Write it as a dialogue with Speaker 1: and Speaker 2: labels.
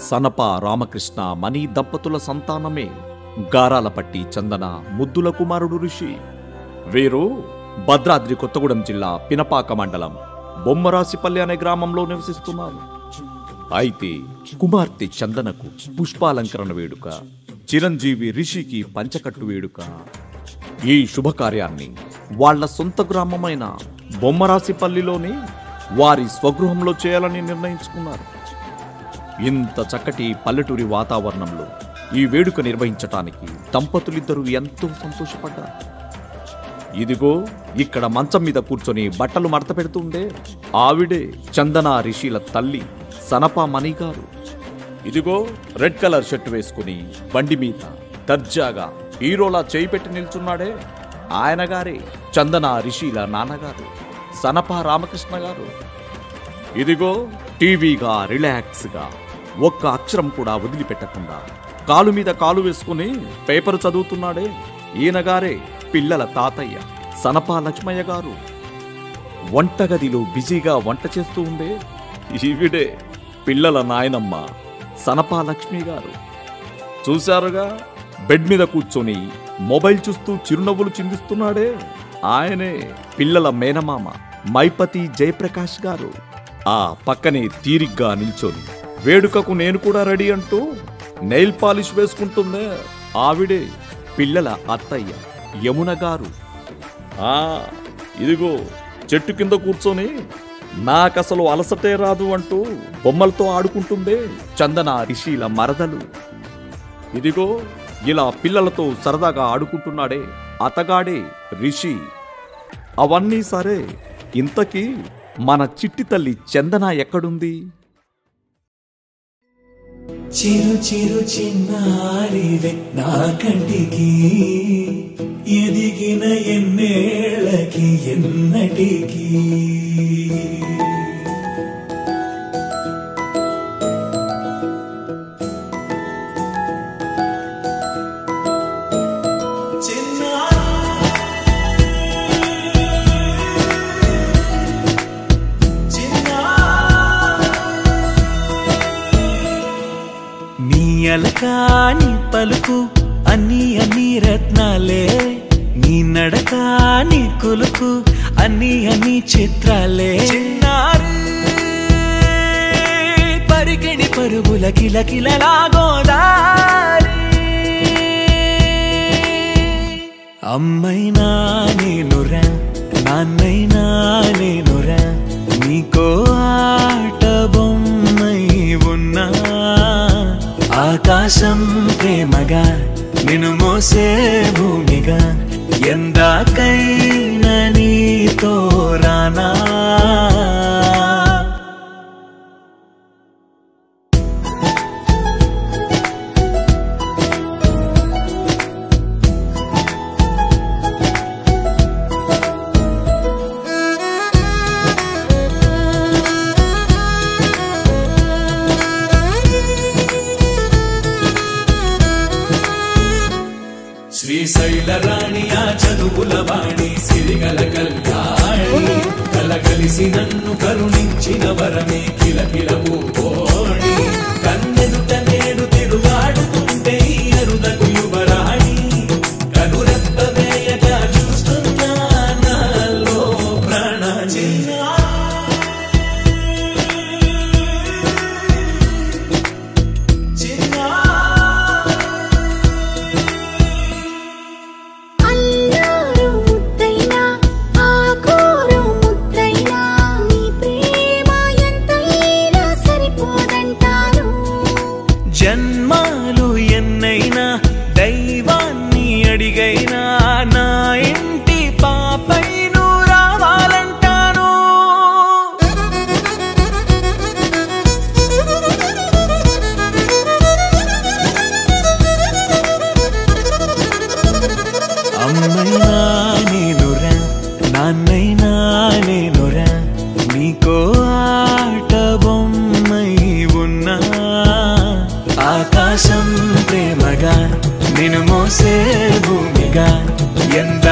Speaker 1: సనప రామకృష్ణ మణి దంపతుల సంతానమే గారాలపట్టి చందన ముద్దుల కుమారుడు రిషి. వీరు భద్రాద్రి కొత్తగూడెం జిల్లా పినపాక మండలం బొమ్మరాసిపల్లి అనే గ్రామంలో నివసిస్తున్నారు. అయితే కుమార్తె చందనకు పుష్పాలంకరణ వేడుక, చిరంజీవి రిషికి పంచకట్టు వేడుక. ఈ శుభకార్యాన్ని వాళ్ల సొంత గ్రామమైన బొమ్మరాసిపల్లిలోని వారి స్వగృహంలో చేయాలని నిర్ణయించుకున్నారు. ఇంత చక్కటి పల్లెటూరి వాతావరణంలో ఈ వేడుక నిర్వహించటానికి దంపతులిద్దరూ ఎంతో సంతోషపడ్డారు. ఇదిగో ఇక్కడ మంచం మీద కూర్చొని బట్టలు మడత పెడుతుండే ఆవిడే చందన రిషిల తల్లి సనప మణి గారు. ఇదిగో రెడ్ కలర్ షర్ట్ వేసుకుని బండి మీద దర్జాగా హీరోలా చేయి పెట్టి నిల్చున్నాడే ఆయన గారే చందన రిషిల నాన్నగారు సనప రామకృష్ణ గారు. ఇదిగో టీవీగా రిలాక్స్గా ఒక్క అక్షరం కూడా వదిలిపెట్టకుండా కాలు మీద కాలు వేసుకుని పేపర్ చదువుతున్నాడే ఈయనగారే పిల్లల తాతయ్య సనప లక్ష్మయ్య గారు. వంటగదిలో బిజీగా వంట చేస్తూ ఉండే ఈవిడే పిల్లల నాయనమ్మ సనప లక్ష్మి గారు. చూశారుగా బెడ్ మీద కూర్చొని మొబైల్ చూస్తూ చిరునవ్వులు చిందిస్తున్నాడే ఆయనే పిల్లల మేనమామ మైపతి జయప్రకాష్ గారు. ఆ పక్కనే తీరిగ్గా నిల్చొని వేడుకకు నేను కూడా రెడీ అంటూ నెయిల్ పాలిష్ వేసుకుంటుందే ఆవిడే పిల్లల అత్తయ్య యమున గారు. ఇదిగో చెట్టు కింద కూర్చొని నాకసలు అలసటే రాదు అంటూ బొమ్మలతో ఆడుకుంటుందే చందన రిషిల మరదలు. ఇదిగో ఇలా పిల్లలతో సరదాగా ఆడుకుంటున్నాడే అతగాడే రిషి. అవన్నీ సరే, ఇంతకీ మన చిట్టి తల్లి చందన ఎక్కడుంది?
Speaker 2: చిరు చిరు చిన్నారివే నా కంటికి ఎదిగిన ఎన్నేళ్ళకి ఎన్నటికి నీ పలుకు అన్ని అన్ని రత్నాలే, నీ నడక నీ కులుకు అన్ని అన్ని చిత్రాలే. పరికిణి పరుగుల కిలకిలలా గోదారి అమ్మైనా నేనురా నాన్నైనా నేనురా నీకో ఆట బొమ్మై ఉన్నా. ఆకాశం ప్రేమగా నిన్ను మోసే భూమిగా ఎందాకైనా నీతో రానా. శ్రీశైల రాణి ఆ చదువుల వాణి సిరిగల కళ్యాణి కలగలిసి నన్ను కరుణించిన వరమే కిలకిల పూకోణి. కన్నెదుట నేడు తిరుగాడుతుంటే అరుదకు యువరాణి కనురెప్ప వేయగా చూస్తున్నా నాలో ప్రాణ. జన్మాలు ఎన్నైనా దైవాన్ని అడిగైనా నా ఇంటి పాపై నువ్వు రావాలంటాను. అమ్మైనా నేనురా నాన్నైనా నేనురా నీకో ఆట బొమ్మై ఉన్నా. ఆకాశం ప్రేమగా నిన్ను మోసే భూమిగా ఎంత